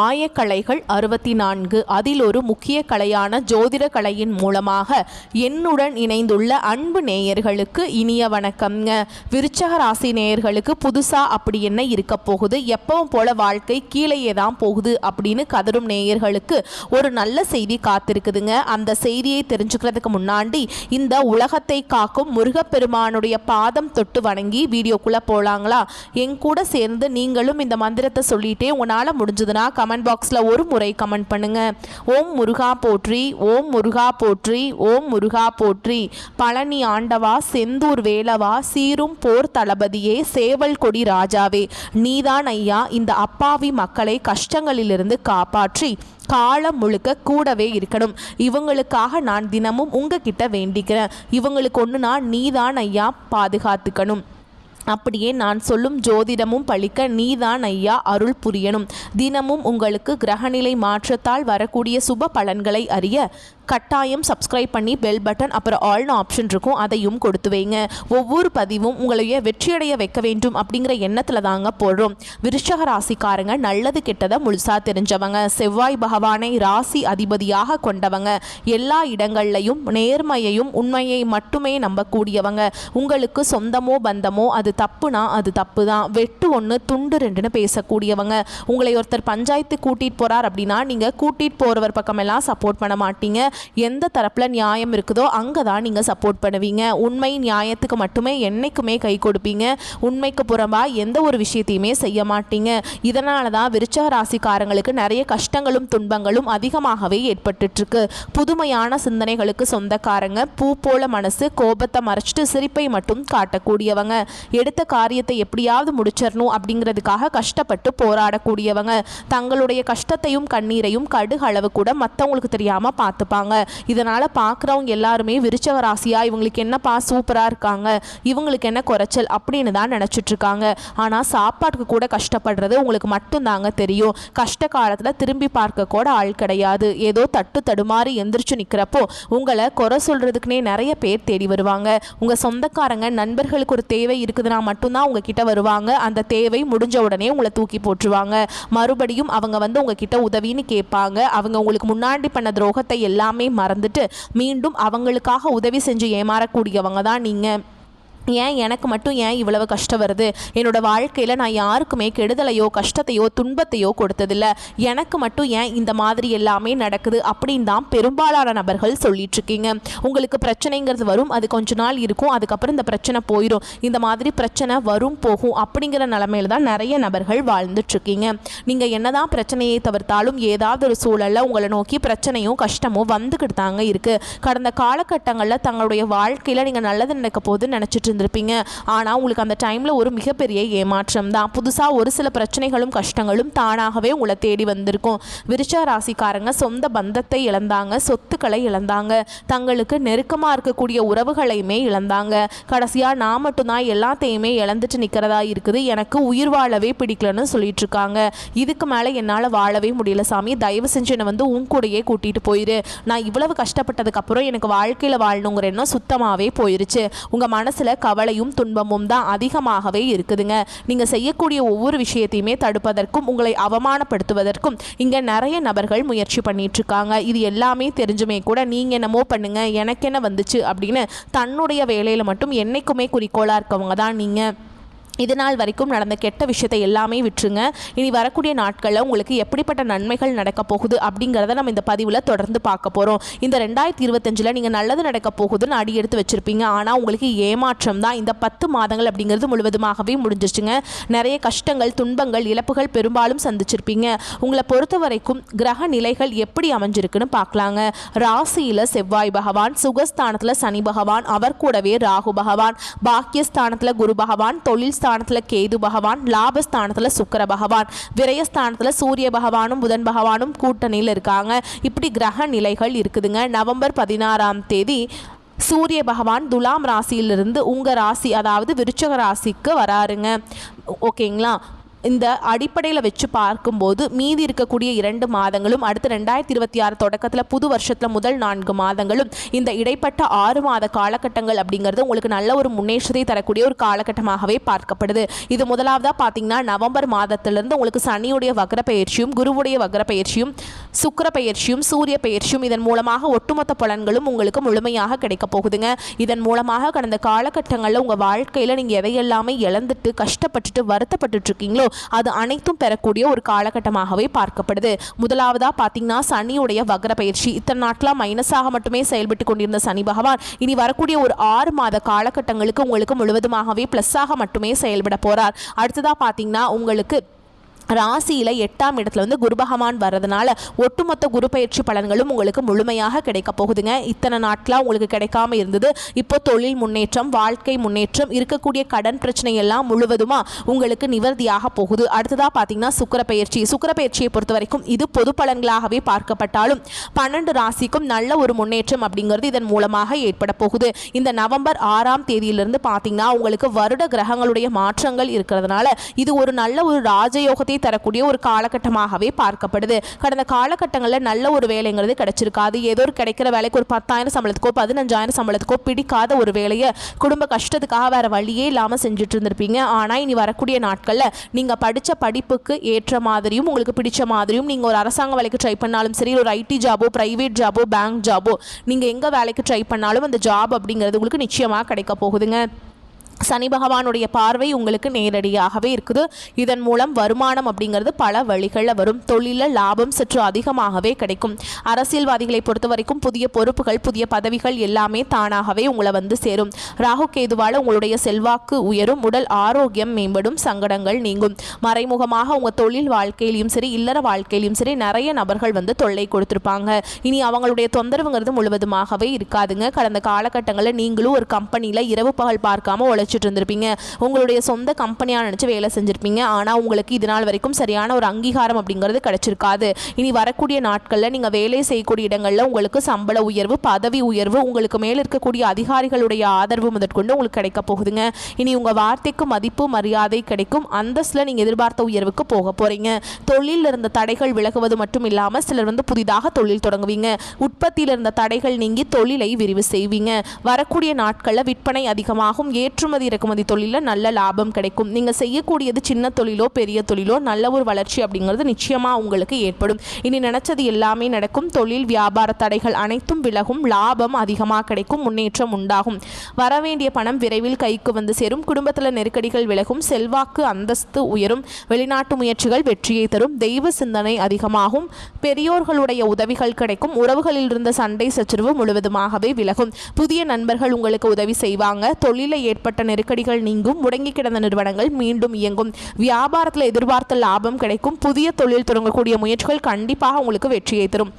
ஆயக்கலைகள் 64. அதில் ஒரு முக்கிய கலையான ஜோதிட கலையின் மூலமாக என்னுடன் இணைந்துள்ள அன்பு நேயர்களுக்கு இனிய வணக்கம்ங்க. விருச்சக ராசி நேயர்களுக்கு புதுசாக அப்படி என்ன இருக்க போகுது, எப்பவும் போல வாழ்க்கை கீழேயே தான் போகுது அப்படின்னு கதரும் நேயர்களுக்கு ஒரு நல்ல செய்தி காத்திருக்குதுங்க. அந்த செய்தியை தெரிஞ்சுக்கிறதுக்கு முன்னாடி இந்த உலகத்தை காக்கும் முருகப்பெருமானுடைய பாதம் தொட்டு வணங்கி வீடியோக்குள்ளே போகலாங்களா? என் கூட சேர்ந்து நீங்களும் இந்த மந்திரத்தை சொல்லிட்டே உங்களால் முடிஞ்சதுன்னா கமெண்ட் பாக்ஸில் ஒரு முறை கமெண்ட் பண்ணுங்க. ஓம் முருகா போற்றி, ஓம் முருகா போற்றி, ஓம் முருகா போற்றி. பழனி ஆண்டவா, செந்தூர் வேலவா, சீரும் போர் தளபதியே, சேவல் கொடி ராஜாவே, நீதான் ஐயா இந்த அப்பாவி மக்களை கஷ்டங்களிலிருந்து காப்பாற்றி காலம் முழுக்க கூடவே இருக்கணும். இவங்களுக்காக நான் தினமும் உங்ககிட்ட வேண்டிக்கிறேன். இவங்களுக்கு ஒன்றுனா நீதான் ஐயா பாதுகாத்துக்கணும். அப்படியே நான் சொல்லும் ஜோதிடமும் பழிக்க நீதான் ஐயா அருள் புரியணும். தினமும் உங்களுக்கு கிரகநிலை மாற்றத்தால் வரக்கூடிய சுப பலன்களை அறிய கட்டாயம் சப்ஸ்கிரைப் பண்ணி பெல் பட்டன் அப்புறம் ஆல்னு ஆப்ஷன் இருக்கும், அதையும் கொடுத்து வைங்க. ஒவ்வொரு பதிவும் உங்களைய வெற்றியடைய வைக்க வேண்டும் அப்படிங்கிற எண்ணத்தில் தாங்க போடுறோம். விருச்சக ராசிக்காரங்க நல்லது கெட்டதை முழுசாக தெரிஞ்சவங்க, செவ்வாய் பகவானை ராசி அதிபதியாக கொண்டவங்க, எல்லா இடங்கள்லையும் நேர்மையையும் உண்மையை மட்டுமே நம்பக்கூடியவங்க. உங்களுக்கு சொந்தமோ பந்தமோ அது தப்புனா அது தப்பு தான், வெட்டு ஒன்று துண்டு ரெண்டுன்னு பேசக்கூடியவங்க. உங்களை ஒருத்தர் பஞ்சாயத்து கூட்டிகிட்டு போகிறார் அப்படின்னா நீங்கள் கூட்டிகிட்டு போகிறவர் பக்கமெல்லாம் சப்போர்ட் பண்ண மாட்டீங்க. எந்த தரப்பில் நியாயம் இருக்குதோ அங்கே தான் நீங்கள் சப்போர்ட் பண்ணுவீங்க. உண்மை நியாயத்துக்கு மட்டுமே என்னைக்குமே கை கொடுப்பீங்க. உண்மைக்கு புறம்பாக எந்த ஒரு விஷயத்தையுமே செய்ய மாட்டீங்க. இதனால தான் விருச்சக ராசிக்காரங்களுக்கு நிறைய கஷ்டங்களும் துன்பங்களும் அதிகமாகவே ஏற்பட்டுருக்கு. புதுமையான சிந்தனைகளுக்கு சொந்தக்காரங்க, பூ போல மனசு, கோபத்தை மறைச்சிட்டு சிரிப்பை மட்டும் காட்டக்கூடியவங்க, எடுத்த காரியத்தை எப்படியாவது முடிச்சிடணும் அப்படிங்கிறதுக்காக கஷ்டப்பட்டு போராடக்கூடியவங்க, தங்களுடைய கஷ்டத்தையும் கண்ணீரையும் கடுகு அளவு கூட மற்றவங்களுக்கு தெரியாமல் பார்த்துப்பாங்க. இதனால் பார்க்குறவங்க எல்லாருமே விருச்சக ராசியா இவங்களுக்கு என்னப்பா சூப்பராக இருக்காங்க, இவங்களுக்கு என்ன குறைச்சல் அப்படின்னு தான் நினச்சிட்ருக்காங்க. ஆனால் சாப்பாட்டுக்கு கூட கஷ்டப்படுறது உங்களுக்கு மட்டும்தாங்க தெரியும். கஷ்ட காலத்தில் திரும்பி பார்க்க கூட ஆள் கிடையாது. ஏதோ தட்டு தடுமாறி எந்திரிச்சு நிற்கிறப்போ உங்களை குறை சொல்கிறதுக்குனே நிறைய பேர் தேடி வருவாங்க. உங்கள் சொந்தக்காரங்க நண்பர்களுக்கு ஒரு தேவை இருக்குதுன்னா மட்டும்தான் உங்ககிட்ட வருவாங்க. அந்த தேவை முடிஞ்ச உடனே உங்களை தூக்கி போட்டுருவாங்க. மறுபடியும் அவங்க வந்து உங்ககிட்ட உதவின்னு கேட்பாங்க. அவங்க உங்களுக்கு முன்னாடி பண்ண துரோகத்தை எல்லாமே மறந்துட்டு மீண்டும் அவங்களுக்காக உதவி செஞ்சு ஏமாறக்கூடியவங்க தான் நீங்கள். ஏன் எனக்கு மட்டும் ஏன் இவ்வளவு கஷ்டம் வருது, என்னோட வாழ்க்கையில் நான் யாருக்குமே கெடுதலையோ கஷ்டத்தையோ துன்பத்தையோ கொடுத்ததில்லை, எனக்கு மட்டும் ஏன் இந்த மாதிரி எல்லாமே நடக்குது அப்படின்னு தான் பெரும்பாலான நபர்கள் சொல்லிட்டு இருக்கீங்க. உங்களுக்கு பிரச்சனைங்கிறது வரும், அது கொஞ்ச நாள் இருக்கும், அதுக்கப்புறம் இந்த பிரச்சனை போயிடும். இந்த மாதிரி பிரச்சனை வரும் போகும் அப்படிங்கிற நிலைமையில தான் நிறைய நபர்கள் வாழ்ந்துட்டுருக்கீங்க. நீங்கள் என்னதான் பிரச்சனையை தவிர்த்தாலும் ஏதாவது ஒரு சூழலில் உங்களை நோக்கி பிரச்சனையும் கஷ்டமும் வந்துக்கிட்டு தாங்க இருக்குது. கடந்த காலகட்டங்களில் தங்களுடைய வாழ்க்கையில் நீங்கள் நல்லது நடக்க போது நினச்சிட்டு இருந்திருப்பீங்க. ஆனால் உங்களுக்கு அந்த டைமில் ஒரு மிகப்பெரிய ஏமாற்றம் தான். புதுசாக ஒரு சில பிரச்சனைகளும் கஷ்டங்களும் தானாகவே உங்களை தேடி வந்திருக்கும். விருச்சக ராசிக்காரங்க சொந்த பந்தத்தை இழந்தாங்க, சொத்துக்களை இழந்தாங்க, தங்களுக்கு நெருக்கமாக இருக்கக்கூடிய உறவுகளையுமே இழந்தாங்க. கடைசியாக நான் மட்டும்தான் எல்லாத்தையுமே இழந்துட்டு நிற்கிறதா இருக்குது, எனக்கு உயிர் வாழவே பிடிக்கலன்னு சொல்லிட்டு இருக்காங்க. இதுக்கு மேலே என்னால் வாழவே முடியல சாமி, தயவு செஞ்சு என்னை வந்து உன் கூடையே கூட்டிகிட்டு போயிரு. நான் இவ்வளவு கஷ்டப்பட்டதுக்கப்புறம் எனக்கு வாழ்க்கையில் வாழணுங்கிற எண்ணம் சுத்தமாகவே போயிருச்சு. உங்கள் மனசில் கவலையும் துன்பமும் தான் அதிகமாகவே இருக்குதுங்க. நீங்கள் செய்யக்கூடிய ஒவ்வொரு விஷயத்தையுமே தடுப்பதற்கும் உங்களை அவமானப்படுத்துவதற்கும் இங்கே நிறைய நபர்கள் முயற்சி பண்ணிட்டு இருக்காங்க. இது எல்லாமே தெரிஞ்சுமே கூட நீங்கள் என்னமோ பண்ணுங்க எனக்கு என்ன வந்துச்சு அப்படின்னு தன்னுடைய வேலையில் மட்டும் என்னைக்குமே குறிக்கோளாக இருக்கவங்க தான் நீங்கள். இது நாள் வரைக்கும் நடந்த கெட்ட விஷயத்தை எல்லாமே விட்டுருங்க. இனி வரக்கூடிய நாட்களில் உங்களுக்கு எப்படிப்பட்ட நன்மைகள் நடக்க போகுது அப்படிங்கிறத நம்ம இந்த பதிவில் தொடர்ந்து பார்க்க போகிறோம். இந்த 2025 நீங்கள் நல்லது நடக்க போகுதுன்னு அடி எடுத்து வச்சுருப்பீங்க. ஆனால் உங்களுக்கு ஏமாற்றம் தான். இந்த 10 மாதங்கள் அப்படிங்கிறது முழுவதுமாகவே முடிஞ்சிச்சுங்க. நிறைய கஷ்டங்கள் துன்பங்கள் இழப்புகள் பெரும்பாலும் சந்திச்சிருப்பீங்க. உங்களை பொறுத்த வரைக்கும் கிரக நிலைகள் எப்படி அமைஞ்சிருக்குன்னு பார்க்கலாங்க. ராசியில் செவ்வாய் பகவான், சுகஸ்தானத்தில் சனி பகவான், அவர் கூடவே ராகு பகவான், பாக்கியஸ்தானத்தில் குரு பகவான், தொழில் ஸ்தானத்தில் கேது பகவான், லாபஸ்தானத்தில் சுக்கிர பகவான், விரயஸ்தானத்தில் சூரிய பகவானும் புதன் பகவானும் கூட்டணியில் இருக்காங்க. இப்படி கிரக நிலைகள் இருக்குதுங்க. நவம்பர் 16ஆம் தேதி சூரிய பகவான் துலாம் ராசியிலிருந்து உங்கள் ராசி அதாவது விருச்சக ராசிக்கு வராருங்க. ஓகேங்களா? இந்த அடிப்படையில் வச்சு பார்க்கும்போது மீதி இருக்கக்கூடிய 2 மாதங்களும் அடுத்து 2026 தொடக்கத்தில் புது வருஷத்தில் முதல் 4 மாதங்களும் இந்த இடைப்பட்ட 6 மாத காலகட்டங்கள் அப்படிங்கிறது உங்களுக்கு நல்ல ஒரு முன்னேற்றத்தை தரக்கூடிய ஒரு காலகட்டமாகவே பார்க்கப்படுது. இது முதலாவதாக பார்த்தீங்கன்னா நவம்பர் மாதத்திலிருந்து உங்களுக்கு சனியுடைய வக்ர பயிற்சியும் குருவுடைய வக்ர பயிற்சியும் சுக்கிர பயிற்சியும் சூரிய பயிற்சியும் இதன் மூலமாக ஒட்டுமொத்த பலன்களும் உங்களுக்கு முழுமையாக கிடைக்க போகுதுங்க. இதன் மூலமாக கடந்த காலகட்டங்களில் உங்கள் வாழ்க்கையில் நீங்கள் எதையெல்லாமே இழந்துட்டு கஷ்டப்பட்டுட்டு வருத்தப்பட்டு இருக்கீங்களோ அது அனைத்தும் பெறக்கூடிய ஒரு காலகட்டமாகவே பார்க்கப்படுது. முதலாவதா பார்த்தீங்கன்னா சனியுடைய வக்ர பயிற்சி. இத்தனை நாட்களாக மைனஸாக மட்டுமே செயல்பட்டு கொண்டிருந்த சனி பகவான் இனி வரக்கூடிய ஒரு 6 மாத காலகட்டங்களுக்கு உங்களுக்கு முழுவதுமாகவே பிளஸ்ஸாக மட்டுமே செயல்பட போறார். அடுத்ததாக பார்த்தீங்கன்னா உங்களுக்கு ராசியில் 8ஆம் இடத்துல வந்து குரு பகவான் வர்றதுனால ஒட்டுமொத்த குரு பயிற்சி பலன்களும் உங்களுக்கு முழுமையாக கிடைக்க போகுதுங்க. இத்தனை நாட்களாக உங்களுக்கு கிடைக்காம இருந்தது, இப்போ தொழில் முன்னேற்றம், வாழ்க்கை முன்னேற்றம், இருக்கக்கூடிய கடன் பிரச்சனை எல்லாம் முழுவதுமா உங்களுக்கு நிவர்த்தியாக போகுது. அடுத்ததாக பார்த்தீங்கன்னா சுக்கிர பயிற்சி. சுக்கிர பயிற்சியை பொறுத்த வரைக்கும் இது பொது பலன்களாகவே பார்க்கப்பட்டாலும் 12 ராசிக்கும் நல்ல ஒரு முன்னேற்றம் அப்படிங்கிறது இதன் மூலமாக ஏற்பட போகுது. இந்த நவம்பர் 6ஆம் தேதியிலிருந்து பார்த்தீங்கன்னா உங்களுக்கு வருட கிரகங்களுடைய மாற்றங்கள் இருக்கிறதுனால இது ஒரு நல்ல ஒரு ராஜயோகத்தை தரக்கூடிய ஒரு காலகட்டமாகவே பார்க்கப்படுது. கடந்த காலகட்டங்களில் நல்ல ஒரு வேலைங்கிறது கிடைச்சிருக்காது. ஏதோ ஒரு கிடைக்கிற வேலைக்கு ஒரு 10,000 சம்பளத்துக்கோ 15,000 சம்பளத்துக்கோ பிடிக்காத ஒரு வேலையை குடும்ப கஷ்டத்துக்காக வேற வழியே இல்லாமல் செஞ்சுட்டு இருந்திருப்பீங்க. ஆனால் இனி வரக்கூடிய நாட்களில் நீங்கள் படித்த படிப்புக்கு ஏற்ற மாதிரியும் உங்களுக்கு பிடிச்ச மாதிரியும் நீங்கள் ஒரு அரசாங்க வேலைக்கு ட்ரை பண்ணாலும் சரி, ஒரு ஐடி ஜாபோ பிரைவேட் ஜாபோ பேங்க் ஜாபோ நீங்கள் எங்கே வேலைக்கு ட்ரை பண்ணாலும் அந்த ஜாப் அப்படிங்கிறது உங்களுக்கு நிச்சயமாக கிடைக்க போகுதுங்க. சனி பகவானுடைய பார்வை உங்களுக்கு நேரடியாகவே இருக்குது. இதன் மூலம் வருமானம் அப்படிங்கிறது பல வழிகளில் வரும். தொழிலில் லாபம் சற்று அதிகமாகவே கிடைக்கும். அரசியல்வாதிகளை பொறுத்த வரைக்கும் புதிய பொறுப்புகள் புதிய பதவிகள் எல்லாமே தானாகவே உங்களை வந்து சேரும். ராகு கேதுவால் உங்களுடைய செல்வாக்கு உயரும், உடல் ஆரோக்கியம் மேம்படும், சங்கடங்கள் நீங்கும். மறைமுகமாக உங்கள் தொழில் வாழ்க்கையிலையும் சரி இல்லற வாழ்க்கையிலையும் சரி நிறைய நபர்கள் வந்து தொல்லை கொடுத்துருப்பாங்க. இனி அவங்களுடைய தொந்தரவுங்கிறது முழுவதுமாகவே இருக்காதுங்க. கடந்த காலகட்டங்களில் நீங்களும் ஒரு கம்பெனியில் இரவு பகல் பார்க்காம உழைச்சிட்டு இருந்திருப்பீங்க. உங்களுடைய சொந்த கம்பெனியாக நினச்சி வேலை செஞ்சுருப்பீங்க. ஆனால் உங்களுக்கு இது நாள் வரைக்கும் சரியான ஒரு அங்கீகாரம் அப்படிங்கிறது கிடைச்சிருக்காது. இனி வரக்கூடிய நாட்களில் நீங்கள் வேலை செய்யக்கூடிய இடங்களில் உங்களுக்கு சம்பள உயர்வு பதவி உயர்வு உங்களுக்கு மேல் இருக்கக்கூடிய அதிகாரிகளுடைய ஆதரவு முதற்கொண்டு உங்களுக்கு கிடைக்க போகுதுங்க. இனி உங்கள் வார்த்தைக்கு மதிப்பு மரியாதை கிடைக்கும். அந்தஸ்தில் நீங்கள் எதிர்பார்த்த உயர்வுக்கு போக போகிறீங்க. தொழிலில் இருந்த தடைகள் விலகுவது மட்டும் இல்லாமல் சிலர் வந்து புதிதாக தொழில் தொடங்குவீங்க. உற்பத்தியில் இருந்த தடைகள் நீங்கி தொழிலை விரிவு செய்வீங்க. வரக்கூடிய நாட்களில் விற்பனை அதிகமாகும். ஏற்றுமதி இறக்குமதி தொழிலில் நல்ல லாபம் கிடைக்கும். நீங்கள் செய்யக்கூடியது சின்ன தொழிலோ பெரிய தொழிலோ நல்ல ஒரு வளர்ச்சி அப்படிங்கிறது நிச்சயமாக உங்களுக்கு ஏற்படும். இனி நினைச்சது எல்லாமே நடக்கும். தொழில் வியாபார தடைகள் அனைத்தும் விலகும். லாபம் அதிகமாக கிடைக்கும். முன்னேற்றம் உண்டாகும். வரவேண்டிய பணம் விரைவில் கைக்கு வந்து சேரும். குடும்பத்தில் நெருக்கடிகள் விலகும். செல்வாக்கு அந்தஸ்து உயரும். வெளிநாட்டு முயற்சிகள் வெற்றியை தரும். தெய்வ சிந்தனை அதிகமாகும். பெரியோர்களுடைய உதவிகள் கிடைக்கும். உறவுகளில் இருந்த சண்டை சச்சரவு முழுவதுமாகவே விலகும். புதிய நண்பர்கள் உங்களுக்கு உதவி செய்வாங்க. தொழிலை ஏற்பட்ட நெருக்கடிகள் நீங்கும். முடங்கி கிடந்த நிறுவனங்கள் மீண்டும் இயங்கும். வியாபாரத்தில் எதிர்பார்த்த லாபம் கிடைக்கும். புதிய தொழில் தொடங்கக்கூடிய முயற்சிகள் கண்டிப்பாக உங்களுக்கு வெற்றியை தரும்.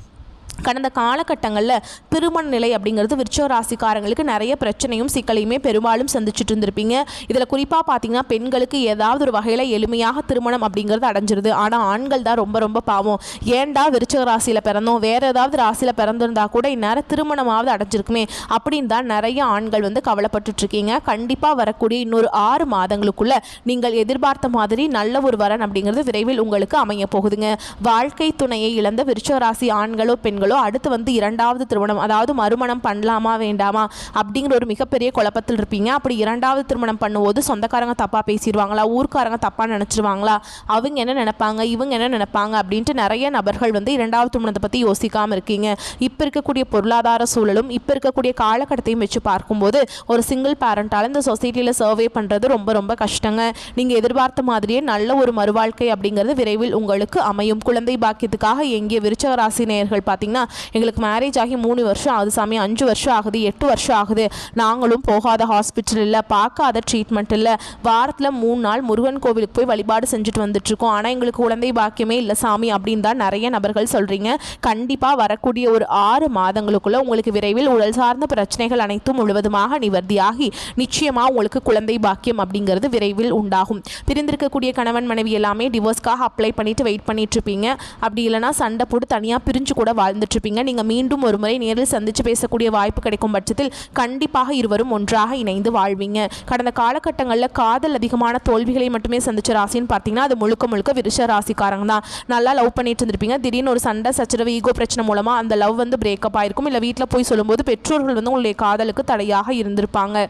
கடந்த காலகட்டங்களில் திருமண நிலை அப்படிங்கிறது விருச்சிக ராசிக்காரங்களுக்கு நிறைய பிரச்சனையும் சிக்கலையுமே பெரும்பாலும் சந்திச்சுட்டு இருந்திருப்பீங்க. இதில் குறிப்பாக பார்த்தீங்கன்னா பெண்களுக்கு ஏதாவது ஒரு வகையில் எளிமையாக திருமணம் அப்படிங்கிறது அடைஞ்சிருது. ஆனால் ஆண்கள் தான் ரொம்ப ரொம்ப பாவம். ஏண்டா விருச்சிக ராசியில் பிறந்தோம், வேறு ஏதாவது ராசியில் பிறந்திருந்தா கூட இந்நேரம் திருமணமாவது அடைஞ்சிருக்குமே அப்படின்னு தான் நிறைய ஆண்கள் வந்து கவலைப்பட்டுட்ருக்கீங்க. கண்டிப்பாக வரக்கூடிய இன்னொரு 6 மாதங்களுக்குள்ள நீங்கள் எதிர்பார்த்த மாதிரி நல்ல ஒரு வரன் அப்படிங்கிறது விரைவில் உங்களுக்கு அமைய போகுதுங்க. வாழ்க்கை துணையை இழந்த விருச்சிக ராசி ஆண்களோ பெண்களோ அடுத்து வந்து 2வது திருமணம் அதாவது மறுமணம் பண்ணலாமா வேண்டாமா அப்படிங்கிற ஒரு மிகப்பெரிய குழப்பத்தில் இருப்பீங்க. அப்படி 2வது திருமணம் பண்ணும்போது சொந்தக்காரங்க தப்பாக பேசிடுவாங்களா, ஊர்க்காரங்க தப்பாக நினச்சிருவாங்களா, அவங்க என்ன நினைப்பாங்க இவங்க என்ன நினைப்பாங்க அப்படின்ட்டு நிறைய நபர்கள் வந்து 2வது திருமணத்தை பற்றி யோசிக்காமல் இருக்கீங்க. இப்போ இருக்கக்கூடிய பொருளாதார சூழலும் இப்போ இருக்கக்கூடிய காலகட்டத்தையும் வச்சு பார்க்கும்போது ஒரு சிங்கிள் பேரண்டால் இந்த சொசைட்டியில் சர்வே பண்ணுறது ரொம்ப ரொம்ப கஷ்டங்க. நீங்கள் எதிர்பார்த்த மாதிரியே நல்ல ஒரு மறுவாழ்க்கை அப்படிங்கிறது விரைவில் உங்களுக்கு அமையும். குழந்தை பாக்கியத்துக்காக எங்கே விருச்சிக ராசி நேயர்கள் பார்த்தீங்கன்னா எங்களுக்கு மேரேஜ் ஆகி 3 வருஷம் ஆகுது சாமி, 5 வருஷம் ஆகுது, 8 வருஷம் ஆகுது, நாங்களும் போகாத ஹாஸ்பிட்டல் இல்லை, பார்க்காத ட்ரீட்மெண்ட் இல்லை, வாரத்தில் 3 நாள் முருகன் கோவிலுக்கு போய் வழிபாடு செஞ்சுட்டு வந்துட்டுருக்கோம், ஆனால் எங்களுக்கு குழந்தை பாக்கியமே இல்லை சாமி அப்படின்னு தான் நிறைய நபர்கள் சொல்கிறீங்க. கண்டிப்பாக வரக்கூடிய ஒரு 6 மாதங்களுக்குள்ள உங்களுக்கு விரைவில் உடல் சார்ந்த பிரச்சனைகள் அனைத்தும் முழுவதுமாக நிவர்த்தியாகி நிச்சயமாக உங்களுக்கு குழந்தை பாக்கியம் அப்படிங்கிறது விரைவில் உண்டாகும். பிரிந்திருக்கக்கூடிய கணவன் மனைவி எல்லாமே டிவோர்ஸ்க்காக அப்ளை பண்ணிட்டு வெயிட் பண்ணிட்டு இருப்பீங்க. அப்படி இல்லைனா சண்டை போட்டு தனியாக பிரிஞ்சு கூட வாழ்ந்து இருந்துட்டுருப்பீங்க. நீங்கள் மீண்டும் ஒரு முறை நேரில் சந்தித்து பேசக்கூடிய வாய்ப்பு கிடைக்கும் பட்சத்தில் கண்டிப்பாக இருவரும் ஒன்றாக இணைந்து வாழ்வீங்க. கடந்த காலகட்டங்களில் காதல் அதிகமான தோல்விகளை மட்டுமே சந்திச்ச ராசின்னு பார்த்தீங்கன்னா அது முழுக்க முழுக்க விருச்ச ராசிக்காரங்க தான். நல்லா லவ் பண்ணிட்டு இருந்திருப்பீங்க. திடீர்னு ஒரு சண்டை சச்சரவு ஈகோ பிரச்சனை மூலமாக அந்த லவ் பிரேக்கப் ஆயிருக்கும். இல்லை வீட்டில் போய் சொல்லும்போது பெற்றோர்கள் உங்களுடைய காதலுக்கு தடையாக இருந்திருப்பாங்க.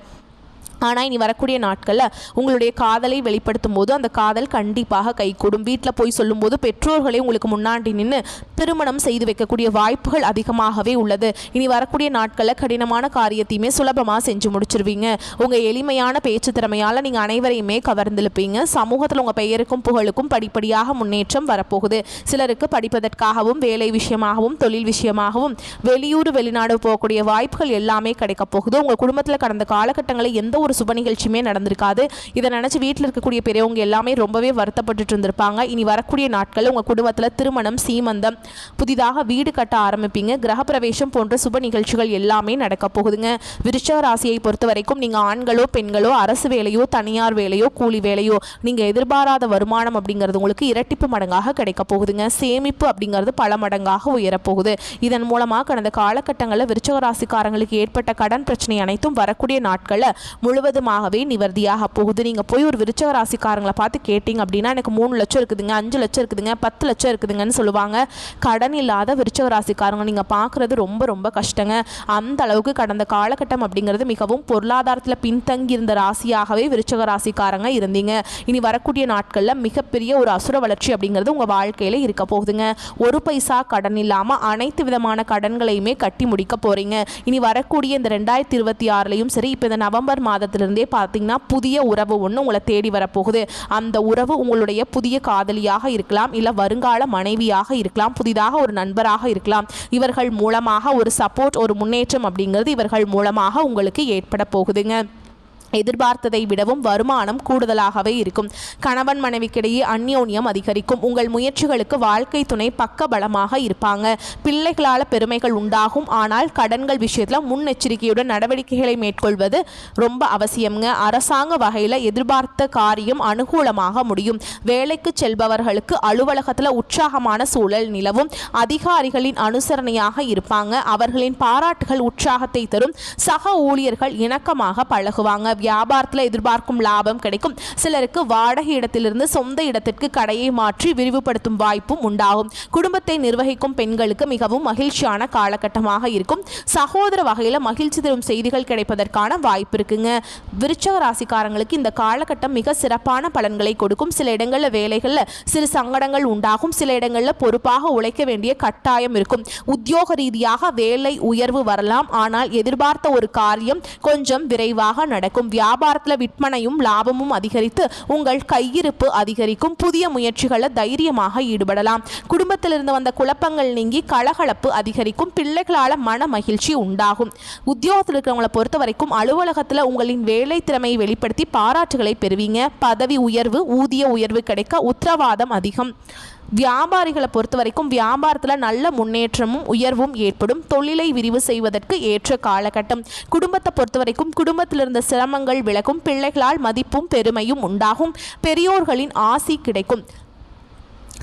ஆனால் இனி வரக்கூடிய நாட்களில் உங்களுடைய காதலை வெளிப்படுத்தும் போது அந்த காதல் கண்டிப்பாக கைகூடும். வீட்டில் போய் சொல்லும்போது பெற்றோர்களே உங்களுக்கு முன்னாடி நின்று திருமணம் செய்து வைக்கக்கூடிய வாய்ப்புகள் அதிகமாகவே உள்ளது. இனி வரக்கூடிய நாட்களில் கடினமான காரியத்தையுமே சுலபமாக செஞ்சு முடிச்சிருவீங்க. உங்கள் எளிமையான பேச்சு திறமையால் நீங்கள் அனைவரையுமே கவர்ந்திருப்பீங்க. சமூகத்தில் உங்கள் பெயருக்கும் புகழுக்கும் படிப்படியாக முன்னேற்றம் வரப்போகுது. சிலருக்கு படிப்பதற்காகவும் வேலை விஷயமாகவும் தொழில் விஷயமாகவும் வெளியூர் வெளிநாடு போகக்கூடிய வாய்ப்புகள் எல்லாமே கிடைக்க போகுது. உங்கள் குடும்பத்தில் கடந்த காலகட்டங்களில் எந்த ஒரு சுப நிகழ்ச்சியுமே நடந்திருக்காது. இதை நினைச்சு வீட்டில் இருக்கக்கூடிய பெரியவங்க எல்லாமே ரொம்பவே வருத்தப்பட்டு இருந்திருப்பாங்க. இனி வரக்கூடிய நாட்கள் உங்க குடும்பத்தில் திருமணம், சீமந்தம், புதிதாக வீடு கட்ட ஆரம்பிப்பீங்க. கிரகப்பிரவேசம் போன்ற சுப நிகழ்ச்சிகள் எல்லாமே நடக்க போகுதுங்க. விருச்சிக ராசியை பொறுத்த வரைக்கும் நீங்க ஆண்களோ பெண்களோ அரசு வேலையோ தனியார் வேலையோ கூலி வேலையோ நீங்க எதிர்பாராத வருமானம் அப்படிங்கிறது உங்களுக்கு இரட்டிப்பு மடங்காக கிடைக்க போகுதுங்க. சேமிப்பு அப்படிங்கிறது பல மடங்காக உயரப்போகுது. இதன் மூலமாக கடந்த காலகட்டங்களில் விருச்சிக ராசிக்காரங்களுக்கு ஏற்பட்ட கடன் பிரச்சனை அனைத்தும் வரக்கூடிய நாட்களில் முழுவதுமாகவே நிவர்த்தியாக போகுது. நீங்கள் போய் ஒரு விருச்சிக ராசிக்காரங்களை பார்த்து கேட்டிங்க அப்படின்னா எனக்கு 3 லட்சம் இருக்குதுங்க, 5 லட்சம் இருக்குதுங்க, 10 லட்சம் இருக்குதுங்கன்னு சொல்லுவாங்க. கடன் இல்லாத விருச்சிக ராசிக்காரங்க நீங்கள் பார்க்குறது ரொம்ப ரொம்ப கஷ்டங்க. அந்த அளவுக்கு கடந்த காலகட்டம் அப்படிங்கிறது மிகவும் பொருளாதாரத்தில் பின்தங்கி இருந்த ராசியாகவே விருச்சிக ராசிக்காரங்க இருந்தீங்க. இனி வரக்கூடிய நாட்களில் மிகப்பெரிய ஒரு அசுர வளர்ச்சி அப்படிங்கிறது உங்கள் வாழ்க்கையில் இருக்க போகுதுங்க. ஒரு பைசா கடன் இல்லாமல் அனைத்து விதமான கடன்களையுமே கட்டி முடிக்க போகிறீங்க. இனி வரக்கூடிய இந்த 2026லையும் சரி, இப்போ இந்த நவம்பர் மாதத்திலிருந்தே பார்த்தீங்கன்னா புதிய உறவு ஒன்று உங்களை தேடி வரப்போகுது. அந்த உறவு உங்களுடைய புதிய காதலியாக இருக்கலாம், இல்லை வருங்கால மனைவியாக இருக்கலாம், புதிதாக ஒரு நண்பராக இருக்கலாம். இவர்கள் மூலமாக ஒரு சப்போர்ட், ஒரு முன்னேற்றம் அப்படிங்கிறது இவர்கள் மூலமாக உங்களுக்கு ஏற்பட போகுதுங்க. எதிர்பார்த்ததை விடவும் வருமானம் கூடுதலாகவே இருக்கும். கணவன் மனைவிக்கிடையே அந்யோன்யம் அதிகரிக்கும். உங்கள் முயற்சிகளுக்கு வாழ்க்கை துணை பக்க பலமாக இருப்பாங்க. பிள்ளைகளால் பெருமைகள் உண்டாகும். ஆனால் கடன்கள் விஷயத்தில் முன்னெச்சரிக்கையுடன் நடவடிக்கைகளை மேற்கொள்வது ரொம்ப அவசியம்ங்க. அரசாங்க வகையில் எதிர்பார்த்த காரியம் அனுகூலமாக முடியும். வேலைக்கு செல்பவர்களுக்கு அலுவலகத்தில் உற்சாகமான சூழல் நிலவும். அதிகாரிகளின் அனுசரணையாக இருப்பாங்க. அவர்களின் பாராட்டுகள் உற்சாகத்தை தரும். சக ஊழியர்கள் இணக்கமாக பழகுவாங்க. வியாபாரத்தில் எதிர்பார்க்கும் லாபம் கிடைக்கும். சிலருக்கு வாடகை இடத்திலிருந்து சொந்த இடத்திற்கு கடையை மாற்றி விரிவுபடுத்தும் வாய்ப்பும் உண்டாகும். குடும்பத்தை நிர்வகிக்கும் பெண்களுக்கு மிகவும் மகிழ்ச்சியான காலகட்டமாக இருக்கும். சகோதர வகையில் மகிழ்ச்சி தரும் செய்திகள் கிடைப்பதற்கான வாய்ப்பு இருக்குங்க. விருச்சிக ராசிக்காரங்களுக்கு இந்த காலகட்டம் மிக சிறப்பான பலன்களை கொடுக்கும். சில இடங்களில் வேலைகளில் சிறு சங்கடங்கள் உண்டாகும். சில இடங்களில் பொறுப்பாக உழைக்க வேண்டிய கட்டாயம் இருக்கும். உத்தியோக ரீதியாக வேலை உயர்வு வரலாம். ஆனால் எதிர்பார்த்த ஒரு காரியம் கொஞ்சம் விரைவாக நடக்கும். வியாபாரத்தில் விற்பனையும் லாபமும் அதிகரித்து உங்கள் கையிருப்பு அதிகரிக்கும். புதிய முயற்சிகளை தைரியமாக ஈடுபடலாம். குடும்பத்திலிருந்து வந்த குழப்பங்கள் நீங்கி கலகலப்பு அதிகரிக்கும். பிள்ளைகளால் மன மகிழ்ச்சி உண்டாகும். உத்தியோகத்தில் இருக்கிறவங்களை பொறுத்த வரைக்கும் அலுவலகத்தில் உங்களின் வேலை திறமையை வெளிப்படுத்தி பாராட்டுகளை பெறுவீங்க. பதவி உயர்வு, ஊதிய உயர்வு கிடைக்க உத்தரவாதம் அதிகம். வியாபாரிகளை பொறுத்த வரைக்கும் வியாபாரத்தில் நல்ல முன்னேற்றமும் உயர்வும் ஏற்படும். தொழிலை விரிவு செய்வதற்கு ஏற்ற காலகட்டம். குடும்பத்தை பொறுத்த வரைக்கும் குடும்பத்தில் இருந்த சிரமங்கள் விலகும். பிள்ளைகளால் மதிப்பும் பெருமையும் உண்டாகும். பெரியோர்களின் ஆசி கிடைக்கும்.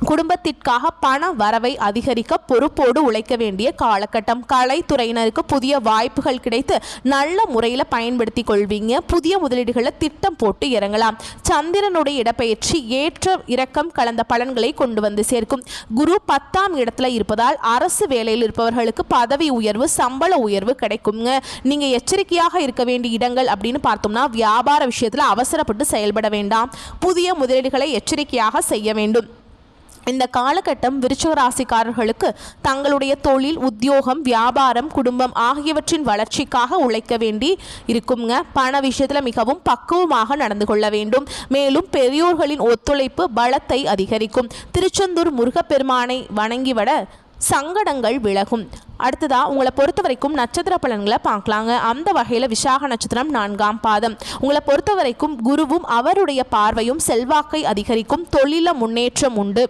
குடும்பத்திற்காக பண வரவை அதிகரிக்க பொறுப்போடு உழைக்க வேண்டிய காலகட்டம். கலைத்துறையினருக்கு புதிய வாய்ப்புகள் கிடைத்து நல்ல முறையில் பயன்படுத்தி கொள்வீங்க. புதிய முதலீடுகளை திட்டம் போட்டு இறங்கலாம். சந்திரனுடைய இடப்பெயர்ச்சி ஏற்ற இறக்கம் கலந்த பலன்களை கொண்டு வந்து சேர்க்கும். குரு 10ஆம் இடத்துல இருப்பதால் அரசு வேலையில் இருப்பவர்களுக்கு பதவி உயர்வு, சம்பள உயர்வு கிடைக்குங்க. நீங்க எச்சரிக்கையாக இருக்க வேண்டிய இடங்கள் அப்படின்னு பார்த்தோம்னா வியாபார விஷயத்தில் அவசரப்பட்டு செயல்பட வேண்டாம். புதிய முதலீடுகளை எச்சரிக்கையாக செய்ய வேண்டும். இந்த காலகட்டம் விருச்சிக ராசிக்காரர்களுக்கு தங்களுடைய தொழில், உத்தியோகம், வியாபாரம், குடும்பம் ஆகியவற்றின் வளர்ச்சிக்காக உழைக்க வேண்டி இருக்குங்க. பண விஷயத்தில் மிகவும் பக்குவமாக நடந்து கொள்ள வேண்டும். மேலும் பெரியோர்களின் ஒத்துழைப்பு பலத்தை அதிகரிக்கும். திருச்செந்தூர் முருகப்பெருமானை வணங்கிவிட சங்கடங்கள் விலகும். அடுத்ததாக உங்களை பொறுத்த வரைக்கும் நட்சத்திர பலன்களை பார்க்கலாங்க. அந்த வகையில் விசாக நட்சத்திரம் 4ஆம் பாதம். உங்களை பொறுத்த வரைக்கும் குருவும் அவருடைய பார்வையும் செல்வாக்கை அதிகரிக்கும். தொழில முன்னேற்றம் உண்டு.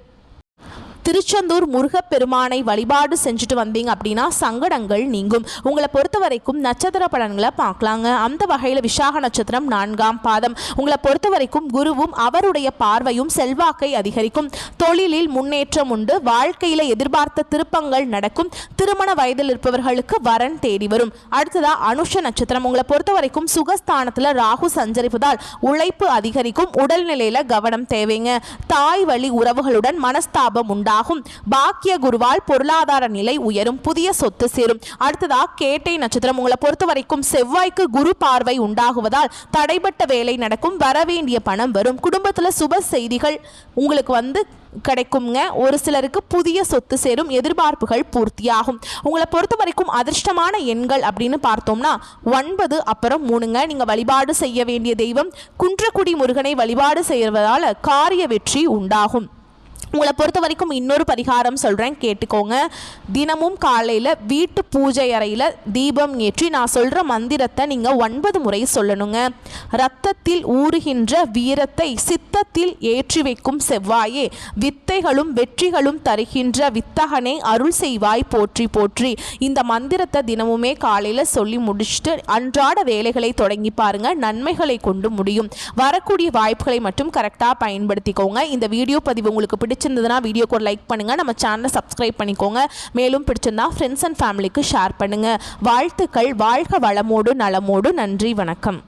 திருச்செந்தூர் முருகப்பெருமானை வழிபாடு செஞ்சுட்டு வந்தீங்க அப்படின்னா சங்கடங்கள் நீங்கும். உங்களை பொறுத்த வரைக்கும் நட்சத்திர பலன்களை பார்க்கலாங்க. அந்த வகையில் விசாக நட்சத்திரம் 4ஆம் பாதம். உங்களை பொறுத்த வரைக்கும் குருவும் அவருடைய பார்வையும் செல்வாக்கை அதிகரிக்கும். தொழிலில் முன்னேற்றம் உண்டு. வாழ்க்கையில எதிர்பார்த்த திருப்பங்கள் நடக்கும். திருமண வயதில் இருப்பவர்களுக்கு வரன் தேடி வரும். அடுத்ததா அனுஷ நட்சத்திரம். உங்களை பொறுத்த வரைக்கும் சுகஸ்தானத்துல ராகு சஞ்சரிப்பதால் உழைப்பு அதிகரிக்கும். உடல்நிலையில கவனம் தேவைங்க. தாய் வழி உறவுகளுடன் மனஸ்தாபம் உண்டாகும். பாக்கிய குருவால் பொருளாதார நிலை உயரும். புதிய சொத்து சேரும். அடுத்ததா கேட்டை நட்சத்திரம். உங்களை பொறுத்த வரைக்கும் செவ்வாய்க்கு குரு பார்வை உண்டாகுவதால் தடைபட்ட வேலை நடக்கும். வரவேண்டிய பணம் வரும். குடும்பத்துல சுப செய்திகள் உங்களுக்கு கிடைக்குங்க. ஒரு சிலருக்கு புதிய சொத்து சேரும். எதிர்பார்ப்புகள் பூர்த்தியாகும். உங்களை பொறுத்த வரைக்கும் அதிர்ஷ்டமான எண்கள் அப்படின்னு பார்த்தோம்னா 9 அப்புறம் 3ங்க. நீங்க வழிபாடு செய்ய வேண்டிய தெய்வம் குன்றக்குடி முருகனை வழிபாடு செய்வதால் காரிய வெற்றி உண்டாகும். உங்களை பொறுத்த வரைக்கும் இன்னொரு பரிகாரம் சொல்கிறேன், கேட்டுக்கோங்க. தினமும் காலையில் வீட்டு பூஜை அறையில் தீபம் ஏற்றி நான் சொல்கிற மந்திரத்தை நீங்கள் 9 முறை சொல்லணுங்க. இரத்தத்தில் ஊறுகின்ற வீரத்தை சித்தத்தில் ஏற்றி வைக்கும் செவ்வாயே, வித்தைகளும் வெற்றிகளும் தருகின்ற வித்தகனை அருள் செய்வாய் போற்றி போற்றி. இந்த மந்திரத்தை தினமுமே காலையில் சொல்லி முடிச்சுட்டு அன்றாட வேலைகளை தொடங்கி பாருங்க. நன்மைகளை கொண்டு முடியும். வரக்கூடிய வாய்ப்புகளை மட்டும் கரெக்டாக பயன்படுத்திக்கோங்க. இந்த வீடியோ பதிவு உங்களுக்கு பிடிச்சிருந்ததுன்னா வீடியோக்கு ஒரு லைக் பண்ணுங்க. நம்ம சேனலை சப்ஸ்கிரைப் பண்ணிக்கோங்க. மேலும் பிடிச்சிருந்தா ஃப்ரெண்ட்ஸ் அண்ட் ஃபேமிலிக்கு ஷேர் பண்ணுங்க. வாழ்த்துக்கள். வாழ்க வளமோடு நலமோடு. நன்றி, வணக்கம்.